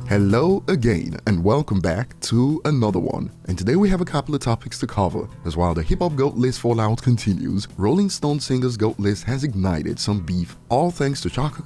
Hello again and welcome back to another one. And today we have a couple of topics to cover, as while the hip hop GOAT list fallout continues, Rolling Stone singers GOAT list has ignited some beef, all thanks to Chaka,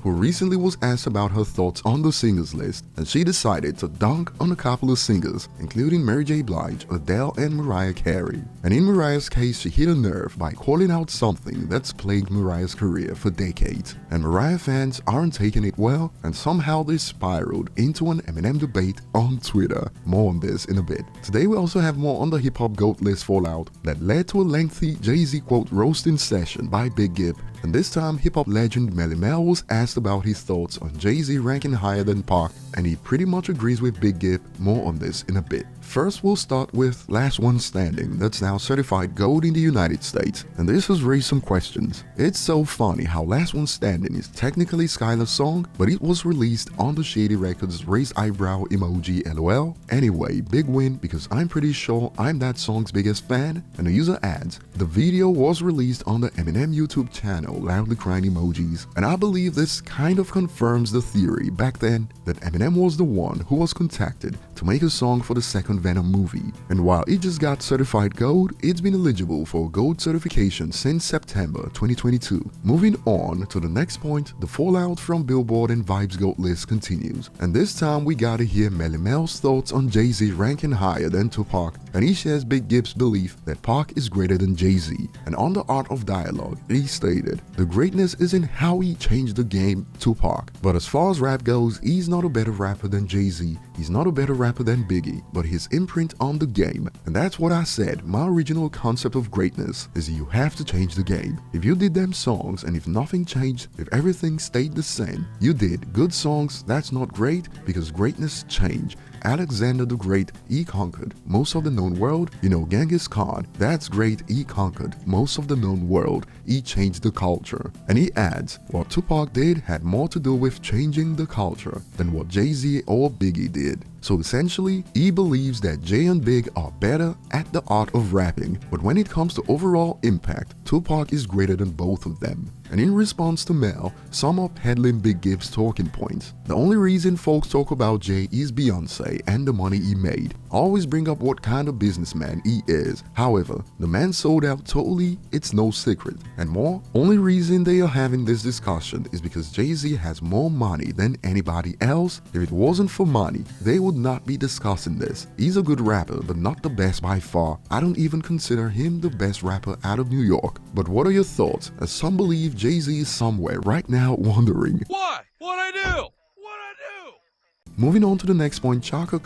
who recently was asked about her thoughts on the singers list, and she decided to dunk on a couple of singers, including Mary J. Blige, Adele, and Mariah Carey. And in Mariah's case, she hit a nerve by calling out something that's plagued Mariah's career for decades. And Mariah fans aren't taking it well, and somehow they spiraled into an Eminem debate on Twitter. More on this in a bit. Today we also have more on the hip hop GOAT list fallout that led to a lengthy Jay-Z quote roasting session by Big Gip, and this time hip hop legend Melly Mel was asked about his thoughts on Jay-Z ranking higher than Pac, and he pretty much agrees with Big Gip. More on this in a bit. First, we'll start with Last One Standing, that's now certified GOAT in the United States, and this has raised some questions. It's so funny how Last One Standing is technically Skylar's song, but it was released on the Shady Records raised eyebrow emoji LOL. Anyway, big win because I'm pretty sure I'm that song's biggest fan, and the user adds, the video was released on the Eminem YouTube channel, loudly crying emojis, and I believe this kind of confirms the theory back then that Eminem was the one who was contacted to make a song for the second Venom movie, and while it just got certified GOAT, it's been eligible for GOAT certification since September 2022. Moving on to the next point, the fallout from Billboard and Vibes GOAT list continues, and this time we gotta hear Melly Mel's thoughts on Jay-Z ranking higher than Tupac, and he shares Big Gip's belief that Pac is greater than Jay-Z. And on the Art of Dialogue, he stated, the greatness is in how he changed the game, Tupac, but as far as rap goes, he's not a better rapper than Jay-Z, he's not a better rapper than Biggie, but his imprint on the game. And that's what I said, my original concept of greatness is you have to change the game. If you did them songs and if nothing changed, if everything stayed the same, you did good songs, that's not great because greatness changed. Alexander the Great, he conquered most of the known world. You know, Genghis Khan, that's great, he conquered most of the known world, he changed the culture. And he adds, what Tupac did had more to do with changing the culture than what Jay-Z or Biggie did. So essentially, he believes that Jay and Big are better at the art of rapping, but when it comes to overall impact, Tupac is greater than both of them. And in response to Mel, some are peddling Big Gip's talking points. The only reason folks talk about Jay is Beyonce and the money he made. Always bring up what kind of businessman he is. However, the man sold out totally, it's no secret. And more, only reason they are having this discussion is because Jay-Z has more money than anybody else. If it wasn't for money, they would not be discussing this. He's a good rapper, but not the best by far. I don't even consider him the best rapper out of New York. But what are your thoughts, as some believe Jay-Z is somewhere right now wondering, why? What'd I do? Moving on to the next point, Chaka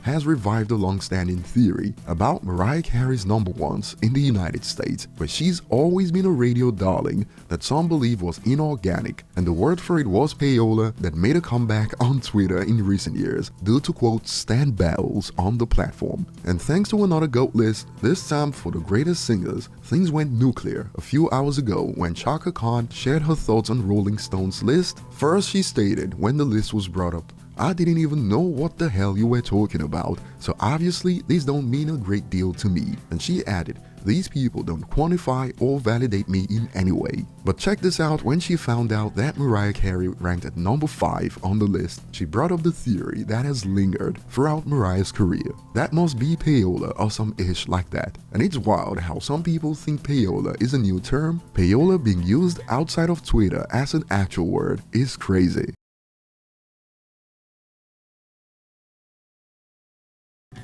has revived a long-standing theory about Mariah Carey's #1s in the United States, where she's always been a radio darling that some believe was inorganic, and the word for it was payola, that made a comeback on Twitter in recent years due to quote stand battles on the platform. And thanks to another GOAT list, this time for the greatest singers, things went nuclear a few hours ago when Chaka shared her thoughts on Rolling Stone's list. First, she stated when the list was brought up, I didn't even know what the hell you were talking about, so obviously these don't mean a great deal to me. And she added, these people don't quantify or validate me in any way. But check this out, when she found out that Mariah Carey ranked at number 5 on the list, she brought up the theory that has lingered throughout Mariah's career. That must be payola or some ish like that. And it's wild how some people think payola is a new term. Payola being used outside of Twitter as an actual word is crazy.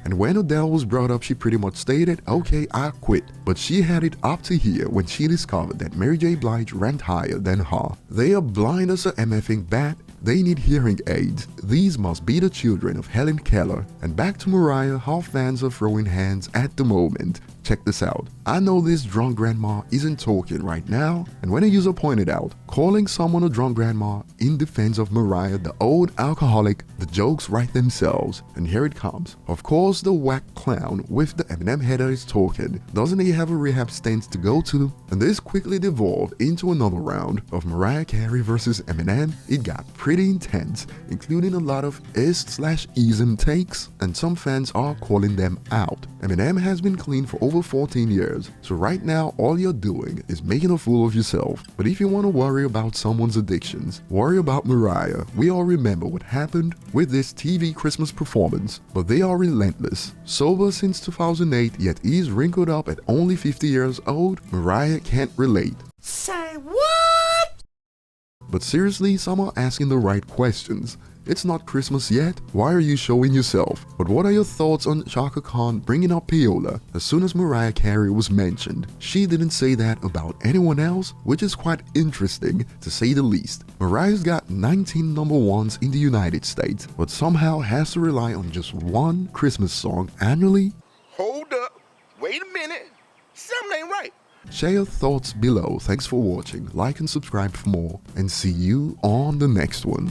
And when Adele was brought up, she pretty much stated, okay, I quit. But she had it up to here when she discovered that Mary J. Blige ranked higher than her. They are blind as a MFing bat. They need hearing aids. These must be the children of Helen Keller. And back to Mariah, her fans are throwing hands at the moment. Check this out. I know this drunk grandma isn't talking right now, and when a user pointed out, calling someone a drunk grandma in defense of Mariah the old alcoholic, the jokes write themselves, and here it comes. Of course the whack clown with the Eminem header is talking. Doesn't he have a rehab stint to go to? And this quickly devolved into another round of Mariah Carey versus Eminem. It got pretty intense, including a lot of ist/ism takes, and some fans are calling them out. Eminem has been clean for over over 14 years, so right now all you're doing is making a fool of yourself. But if you want to worry about someone's addictions, worry about Mariah. We all remember what happened with this TV Christmas performance, but they are relentless. Sober since 2008, yet is wrinkled up at only 50 years old, Mariah can't relate. Say what? But seriously, some are asking the right questions. It's not Christmas yet, why are you showing yourself? But what are your thoughts on Chaka Khan bringing up Payola? As soon as Mariah Carey was mentioned, she didn't say that about anyone else, which is quite interesting to say the least. Mariah's got 19 number ones in the United States, but somehow has to rely on just one Christmas song annually? Hold up. Wait a minute. Something ain't right. Share your thoughts below. Thanks for watching, like and subscribe for more, and see you on the next one.